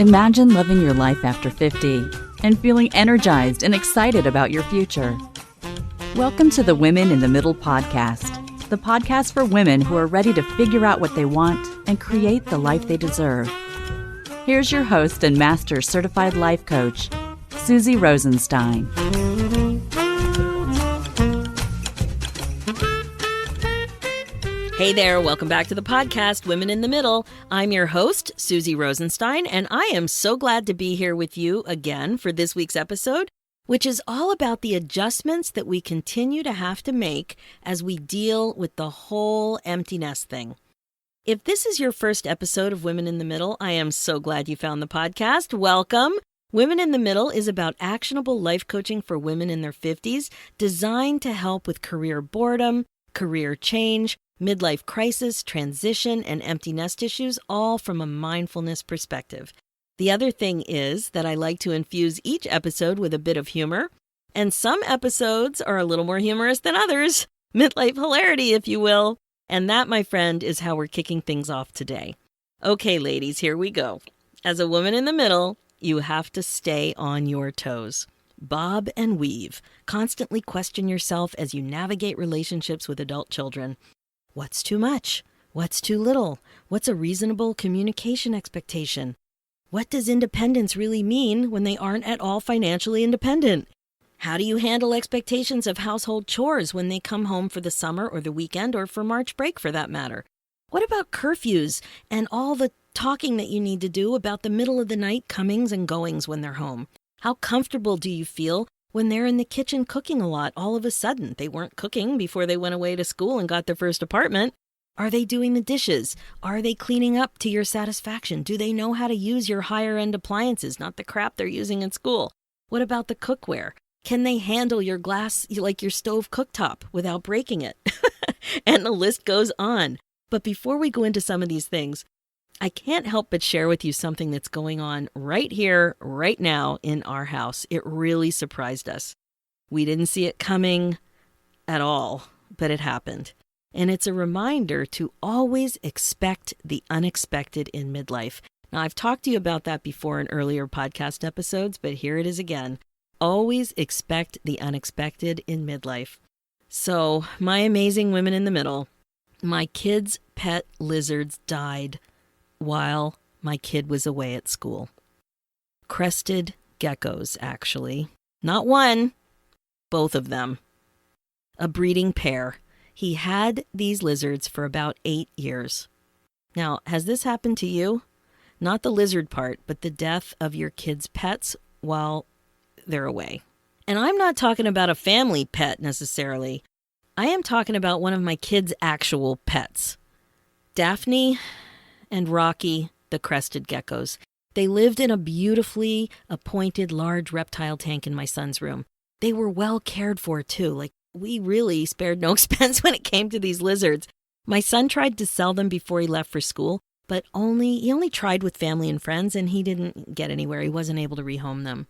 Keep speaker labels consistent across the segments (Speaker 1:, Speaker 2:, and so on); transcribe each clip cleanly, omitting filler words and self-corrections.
Speaker 1: Imagine living your life after 50 and feeling energized and excited about your future. Welcome to the Women in the Middle podcast, the podcast for women who are ready to figure out what they want and create the life they deserve. Here's your host and master certified life coach, Susie Rosenstein.
Speaker 2: Hey there, welcome back to the podcast, Women in the Middle. I'm your host, Susie Rosenstein, and I am so glad to be here with you again for this week's episode, which is all about the adjustments that we continue to have to make as we deal with the whole empty nest thing. If this is your first episode of Women in the Middle, I am so glad you found the podcast. Welcome. Women in the Middle is about actionable life coaching for women in their 50s, designed to help with career boredom, career change, midlife crisis, transition, and empty nest issues, all from a mindfulness perspective. The other thing is that I like to infuse each episode with a bit of humor, and some episodes are a little more humorous than others. Midlife hilarity, if you will. And that, my friend, is how we're kicking things off today. Okay, ladies, here we go. As a woman in the middle, you have to stay on your toes. Bob and weave. Constantly question yourself as you navigate relationships with adult children. What's too much? What's too little? What's a reasonable communication expectation? What does independence really mean when they aren't at all financially independent? How do you handle expectations of household chores when they come home for the summer or the weekend or for March break for that matter? What about curfews and all the talking that you need to do about the middle of the night comings and goings when they're home? How comfortable do you feel when they're in the kitchen cooking a lot all of a sudden? They weren't cooking before they went away to school and got their first apartment. Are they doing the dishes? Are they cleaning up to your satisfaction? Do they know how to use your higher-end appliances, not the crap they're using in school? What about the cookware? Can they handle your glass, like your stove cooktop, without breaking it? And the list goes on. But before we go into some of these things, I can't help but share with you something that's going on right here, right now in our house. It really surprised us. We didn't see it coming at all, but it happened. And it's a reminder to always expect the unexpected in midlife. Now, I've talked to you about that before in earlier podcast episodes, but here it is again. Always expect the unexpected in midlife. So, my amazing women in the middle, my kid's pet lizards died while my kid was away at school. Crested geckos, actually. Not one, both of them. A breeding pair. He had these lizards for about 8 years. Now, has this happened to you? Not the lizard part, but the death of your kid's pets while they're away. And I'm not talking about a family pet necessarily. I am talking about one of my kids' actual pets. Daphne and Rocky, the crested geckos. They lived in a beautifully appointed large reptile tank in my son's room. They were well cared for too. Like, we really spared no expense when it came to these lizards. My son tried to sell them before he left for school, but he only tried with family and friends, and he didn't get anywhere. He wasn't able to rehome them.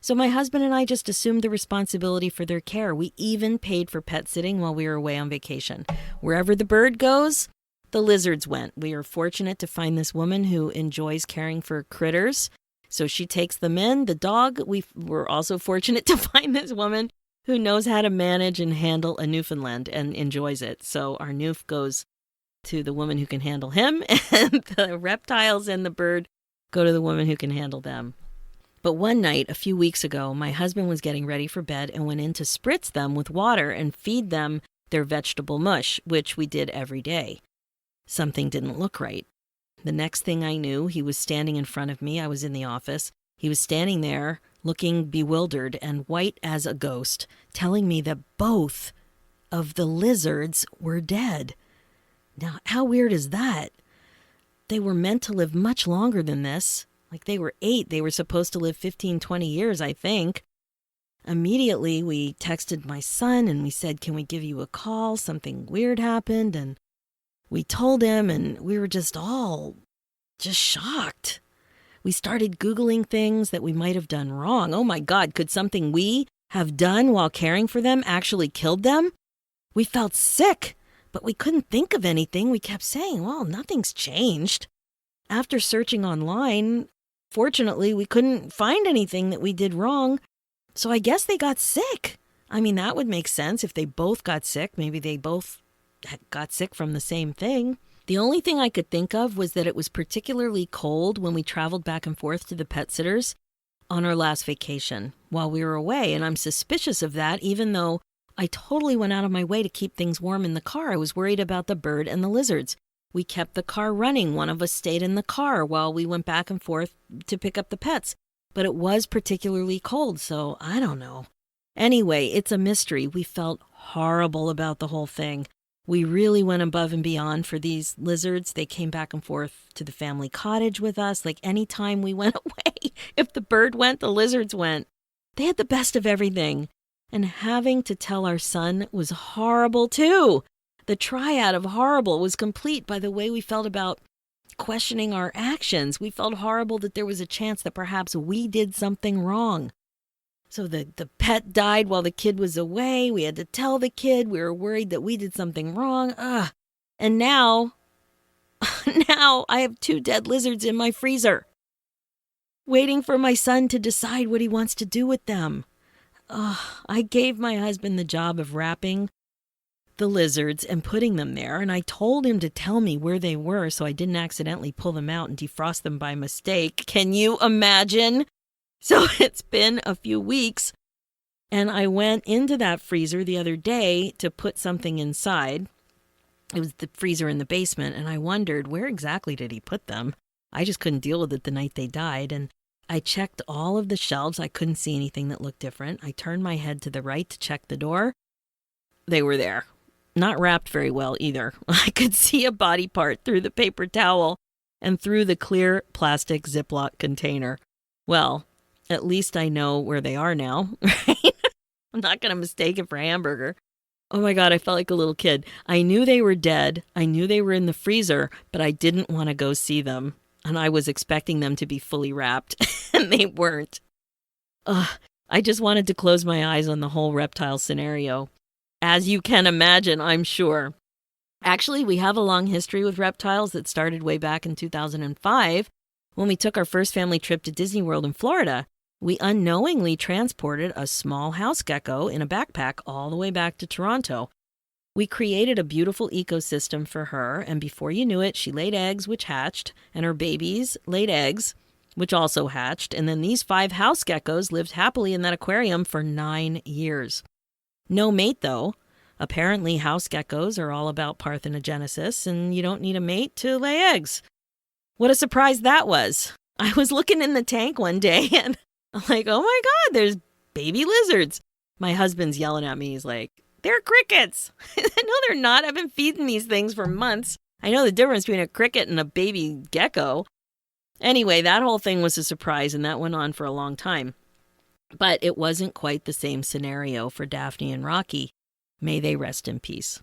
Speaker 2: So my husband and I just assumed the responsibility for their care. We even paid for pet sitting while we were away on vacation. Wherever the bird goes, the lizards went. We are fortunate to find this woman who enjoys caring for critters, so she takes them in. The dog, we were also fortunate to find this woman who knows how to manage and handle a Newfoundland and enjoys it. So our Newf goes to the woman who can handle him, and the reptiles and the bird go to the woman who can handle them. But one night, a few weeks ago, my husband was getting ready for bed and went in to spritz them with water and feed them their vegetable mush, which we did every day. Something didn't look right. The next thing I knew, he was standing in front of me. I was in the office. He was standing there looking bewildered and white as a ghost, telling me that both of the lizards were dead. Now, how weird is that? They were meant to live much longer than this. Like, they were 8. They were supposed to live 15, 20 years, I think. Immediately, we texted my son and we said, "Can we give you a call? Something weird happened." And we told him, and we were just all shocked. We started Googling things that we might have done wrong. Oh my God, could something we have done while caring for them actually killed them? We felt sick, but we couldn't think of anything. We kept saying, well, nothing's changed. After searching online, fortunately, we couldn't find anything that we did wrong. So I guess they got sick. I mean, that would make sense if they both got sick. Maybe they both got sick from the same thing. The only thing I could think of was that it was particularly cold when we traveled back and forth to the pet sitters on our last vacation while we were away. And I'm suspicious of that, even though I totally went out of my way to keep things warm in the car. I was worried about the bird and the lizards. We kept the car running. One of us stayed in the car while we went back and forth to pick up the pets. But it was particularly cold, so I don't know. Anyway, it's a mystery. We felt horrible about the whole thing. We really went above and beyond for these lizards. They came back and forth to the family cottage with us. Like anytime we went away, if the bird went, the lizards went. They had the best of everything. And having to tell our son was horrible too. The triad of horrible was complete by the way we felt about questioning our actions. We felt horrible that there was a chance that perhaps we did something wrong. So the pet died while the kid was away. We had to tell the kid. We were worried that we did something wrong. And now I have 2 dead lizards in my freezer, waiting for my son to decide what he wants to do with them. I gave my husband the job of wrapping the lizards and putting them there, and I told him to tell me where they were so I didn't accidentally pull them out and defrost them by mistake. Can you imagine? So it's been a few weeks, and I went into that freezer the other day to put something inside. It was the freezer in the basement, and I wondered, where exactly did he put them? I just couldn't deal with it the night they died, and I checked all of the shelves. I couldn't see anything that looked different. I turned my head to the right to check the door. They were there. Not wrapped very well either. I could see a body part through the paper towel and through the clear plastic Ziploc container. Well, at least I know where they are now, right? I'm not going to mistake it for hamburger. Oh my God, I felt like a little kid. I knew they were dead. I knew they were in the freezer, but I didn't want to go see them. And I was expecting them to be fully wrapped, and they weren't. I just wanted to close my eyes on the whole reptile scenario. As you can imagine, I'm sure. Actually, we have a long history with reptiles that started way back in 2005 when we took our first family trip to Disney World in Florida. We unknowingly transported a small house gecko in a backpack all the way back to Toronto. We created a beautiful ecosystem for her, and before you knew it, she laid eggs, which hatched, and her babies laid eggs, which also hatched, and then these 5 house geckos lived happily in that aquarium for 9 years. No mate, though. Apparently, house geckos are all about parthenogenesis, and you don't need a mate to lay eggs. What a surprise that was. I was looking in the tank one day, and I'm like, oh my God, there's baby lizards. My husband's yelling at me. He's like, they're crickets. No, they're not. I've been feeding these things for months. I know the difference between a cricket and a baby gecko. Anyway, that whole thing was a surprise, and that went on for a long time. But it wasn't quite the same scenario for Daphne and Rocky. May they rest in peace.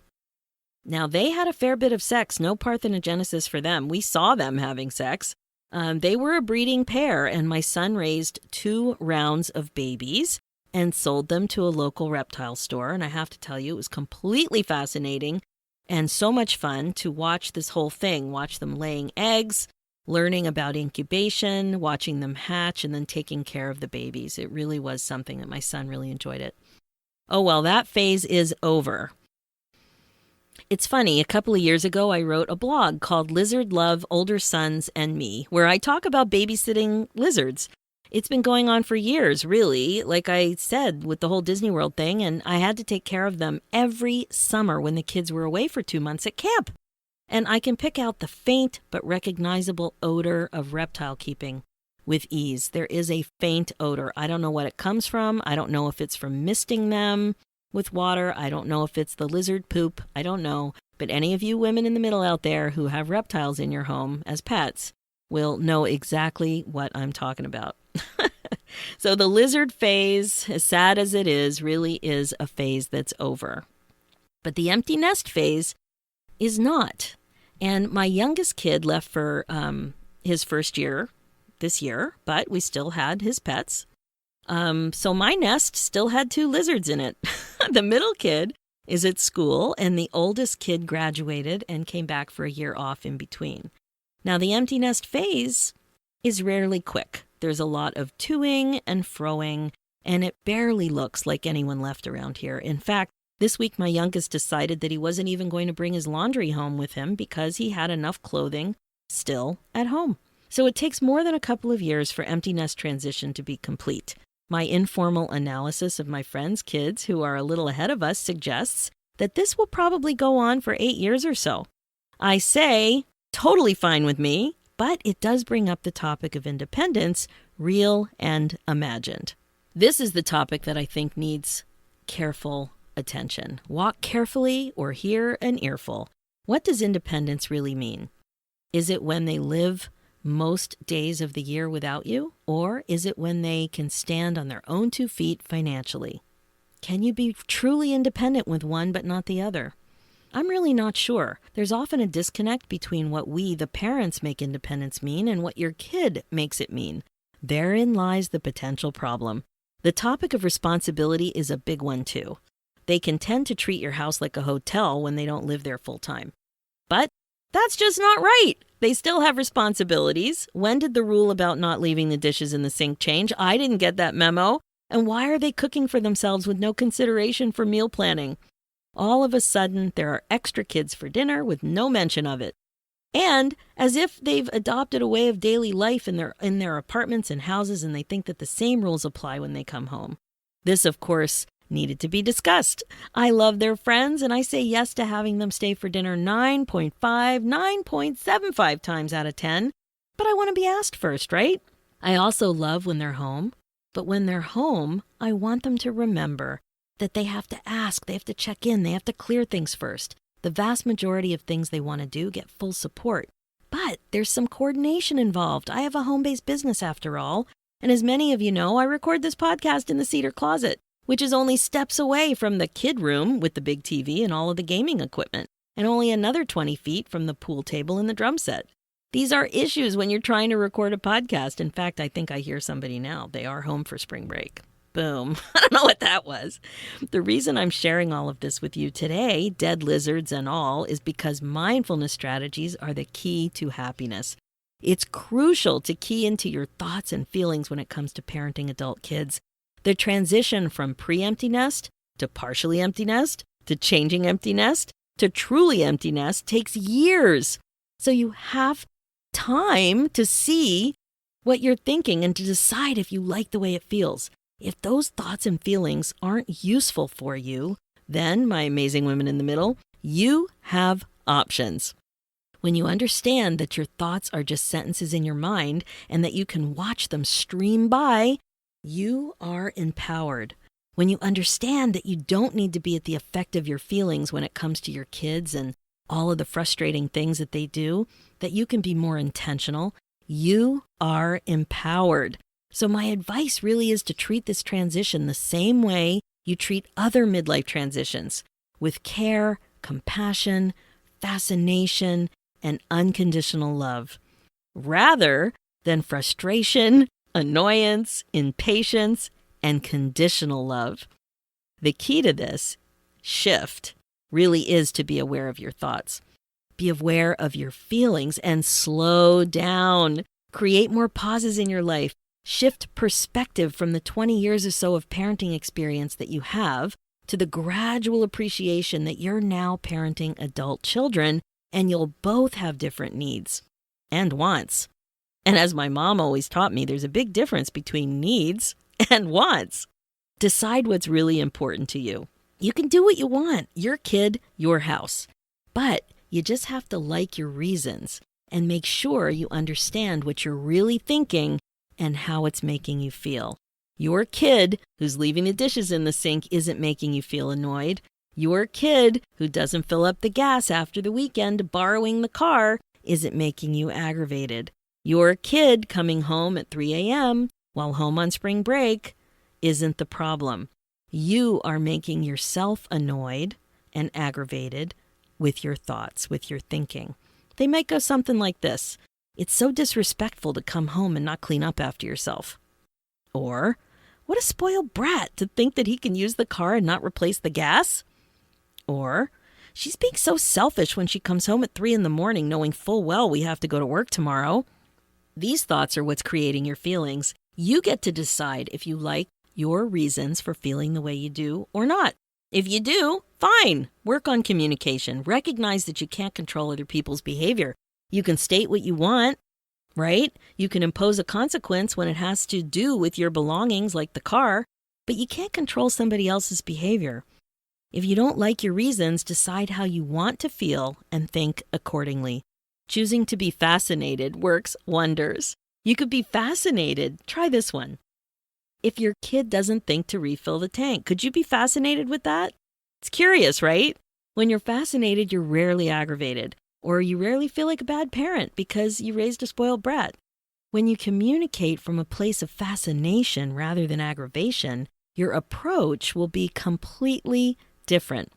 Speaker 2: Now, they had a fair bit of sex, no parthenogenesis for them. We saw them having sex. They were a breeding pair, and my son raised 2 rounds of babies and sold them to a local reptile store. And I have to tell you, it was completely fascinating and so much fun to watch this whole thing, watch them laying eggs, learning about incubation, watching them hatch, and then taking care of the babies. It really was something that my son really enjoyed it. Oh, well, that phase is over. It's funny, a couple of years ago, I wrote a blog called Lizard Love, Older Sons, and Me, where I talk about babysitting lizards. It's been going on for years, really, like I said, with the whole Disney World thing, and I had to take care of them every summer when the kids were away for 2 months at camp. And I can pick out the faint but recognizable odor of reptile keeping with ease. There is a faint odor. I don't know what it comes from. I don't know if it's from misting them with water. I don't know if it's the lizard poop. I don't know. But any of you women in the middle out there who have reptiles in your home as pets will know exactly what I'm talking about. So the lizard phase, as sad as it is, really is a phase that's over. But the empty nest phase is not. And my youngest kid left for his first year this year, but we still had his pets. So my nest still had 2 lizards in it. The middle kid is at school, and the oldest kid graduated and came back for a year off in between. Now, the empty nest phase is rarely quick. There's a lot of toing and froing, and it barely looks like anyone left around here. In fact, this week my youngest decided that he wasn't even going to bring his laundry home with him because he had enough clothing still at home. So it takes more than a couple of years for empty nest transition to be complete. My informal analysis of my friends' kids who are a little ahead of us suggests that this will probably go on for 8 years or so. I say, totally fine with me, but it does bring up the topic of independence, real and imagined. This is the topic that I think needs careful attention. Walk carefully or hear an earful. What does independence really mean? Is it when they live most days of the year without you? Or is it when they can stand on their own 2 feet financially? Can you be truly independent with one but not the other? I'm really not sure. There's often a disconnect between what we, the parents, make independence mean and what your kid makes it mean. Therein lies the potential problem. The topic of responsibility is a big one too. They can tend to treat your house like a hotel when they don't live there full time. But that's just not right. They still have responsibilities. When did the rule about not leaving the dishes in the sink change? I didn't get that memo. And why are they cooking for themselves with no consideration for meal planning? All of a sudden, there are extra kids for dinner with no mention of it. And as if they've adopted a way of daily life in their apartments and houses, and they think that the same rules apply when they come home. This, of course, needed to be discussed. I love their friends, and I say yes to having them stay for dinner 9.5, 9.75 times out of 10. But I want to be asked first, right? I also love when they're home. But when they're home, I want them to remember that they have to ask, they have to check in, they have to clear things first. The vast majority of things they want to do get full support. But there's some coordination involved. I have a home-based business after all. And as many of you know, I record this podcast in the cedar closet, which is only steps away from the kid room with the big TV and all of the gaming equipment, and only another 20 feet from the pool table and the drum set. These are issues when you're trying to record a podcast. In fact, I think I hear somebody now. They are home for spring break. Boom. I don't know what that was. The reason I'm sharing all of this with you today, dead lizards and all, is because mindfulness strategies are the key to happiness. It's crucial to key into your thoughts and feelings when it comes to parenting adult kids. The transition from pre-empty nest to partially empty nest to changing empty nest to truly empty nest takes years. So you have time to see what you're thinking and to decide if you like the way it feels. If those thoughts and feelings aren't useful for you, then, my amazing women in the middle, you have options. When you understand that your thoughts are just sentences in your mind and that you can watch them stream by, you are empowered. When you understand that you don't need to be at the effect of your feelings when it comes to your kids and all of the frustrating things that they do, that you can be more intentional, you are empowered. So my advice really is to treat this transition the same way you treat other midlife transitions, with care, compassion, fascination, and unconditional love, rather than frustration, annoyance, impatience, and conditional love. The key to this shift really is to be aware of your thoughts. Be aware of your feelings and slow down. Create more pauses in your life. Shift perspective from the 20 years or so of parenting experience that you have to the gradual appreciation that you're now parenting adult children, and you'll both have different needs and wants. And as my mom always taught me, there's a big difference between needs and wants. Decide what's really important to you. You can do what you want, your kid, your house. But you just have to like your reasons and make sure you understand what you're really thinking and how it's making you feel. Your kid who's leaving the dishes in the sink isn't making you feel annoyed. Your kid who doesn't fill up the gas after the weekend borrowing the car isn't making you aggravated. Your kid coming home at 3 a.m. while home on spring break isn't the problem. You are making yourself annoyed and aggravated with your thoughts, with your thinking. They might go something like this. It's so disrespectful to come home and not clean up after yourself. Or, what a spoiled brat to think that he can use the car and not replace the gas. Or, she's being so selfish when she comes home at 3 a.m. knowing full well we have to go to work tomorrow. These thoughts are what's creating your feelings. You get to decide if you like your reasons for feeling the way you do or not. If you do, fine. Work on communication. Recognize that you can't control other people's behavior. You can state what you want, right? You can impose a consequence when it has to do with your belongings, like the car, but you can't control somebody else's behavior. If you don't like your reasons, decide how you want to feel and think accordingly. Choosing to be fascinated works wonders. You could be fascinated. Try this one. If your kid doesn't think to refill the tank, could you be fascinated with that? It's curious, right? When you're fascinated, you're rarely aggravated, or you rarely feel like a bad parent because you raised a spoiled brat. When you communicate from a place of fascination rather than aggravation, your approach will be completely different.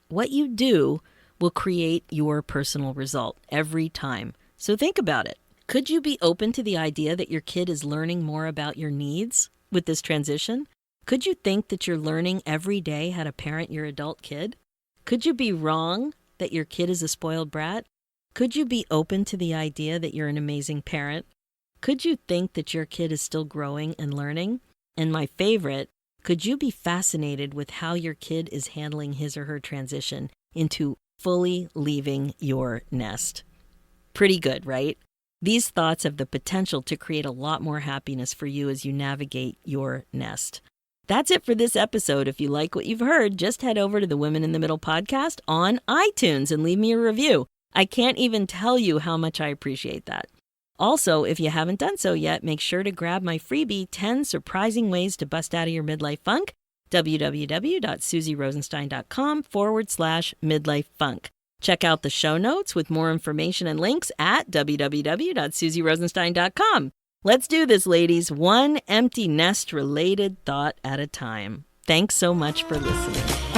Speaker 2: What you do will create your personal result every time. So think about it. Could you be open to the idea that your kid is learning more about your needs with this transition? Could you think that you're learning every day how to parent your adult kid? Could you be wrong that your kid is a spoiled brat? Could you be open to the idea that you're an amazing parent? Could you think that your kid is still growing and learning? And my favorite, could you be fascinated with how your kid is handling his or her transition into fully leaving your nest? Pretty good, right? These thoughts have the potential to create a lot more happiness for you as you navigate your nest. That's it for this episode. If you like what you've heard, just head over to the Women in the Middle podcast on iTunes and leave me a review. I can't even tell you how much I appreciate that. Also, if you haven't done so yet, make sure to grab my freebie, 10 Surprising Ways to Bust Out of Your Midlife Funk, www.susierosenstein.com/midlifefunk. Check out the show notes with more information and links at www.susierosenstein.com. Let's do this, ladies, one empty nest-related thought at a time. Thanks so much for listening.